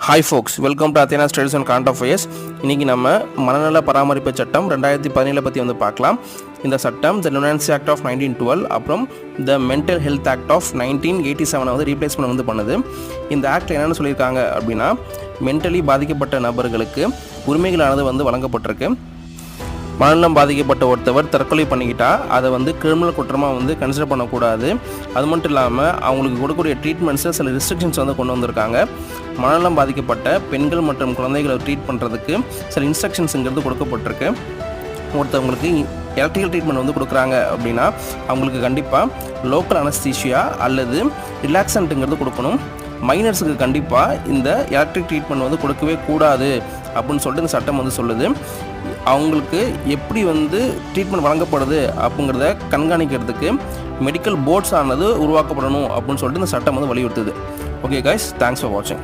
Hi folks, welcome to Athena studies and current affairs. இன்றைக்கி நம்ம மனநல பராமரிப்பு சட்டம் 2017 பற்றி பார்க்கலாம். இந்த சட்டம் த நுனான்சி ஆக்ட் ஆஃப் 1912 அப்புறம் the mental health act of 1987 replacement பண்ணுது. இந்த ஆக்டில் என்னென்னு சொல்லியிருக்காங்க அப்படின்னா, மென்டலி பாதிக்கப்பட்ட நபர்களுக்கு உரிமைகளானது வழங்கப்பட்டிருக்கு. மனநலம் பாதிக்கப்பட்ட ஒருத்தவர் தற்கொலை பண்ணிக்கிட்டா அதை கிரிமினல் குற்றமாக கன்சிடர் பண்ணக்கூடாது. அது மட்டும் இல்லாமல் அவங்களுக்கு கொடுக்கக்கூடிய ட்ரீட்மெண்ட்ஸில் சில ரெஸ்ட்ரிக்ஷன்ஸ் கொண்டு வந்திருக்காங்க. மனநலம் பாதிக்கப்பட்ட பெண்கள் மற்றும் குழந்தைகளை ட்ரீட் பண்ணுறதுக்கு சில இன்ஸ்ட்ரக்ஷன்ஸுங்கிறது கொடுக்கப்பட்டிருக்கு. ஒருத்தவங்களுக்கு எலக்ட்ரிக்கல் ட்ரீட்மெண்ட் கொடுக்குறாங்க அப்படின்னா அவங்களுக்கு கண்டிப்பாக லோக்கல் அனஸ்தீஷியா அல்லது ரிலாக்ஸன்ட்டுங்கிறது கொடுக்கணும். மைனர்ஸுக்கு கண்டிப்பாக இந்த எலக்ட்ரிக் ட்ரீட்மெண்ட் கொடுக்கவே கூடாது அப்படின்னு சொல்லிட்டு இந்த சட்டம் சொல்லுது. அவங்களுக்கு எப்படி ட்ரீட்மெண்ட் வழங்கப்படுது அப்படிங்கிறத கண்காணிக்கிறதுக்கு மெடிக்கல் போர்ட்ஸ் ஆனது உருவாக்கப்படணும் அப்படின்னு சொல்லிட்டு இந்த சட்டம் வலியுறுத்துது. ஓகே கைஸ், தேங்க்ஸ் ஃபார் வாட்சிங்.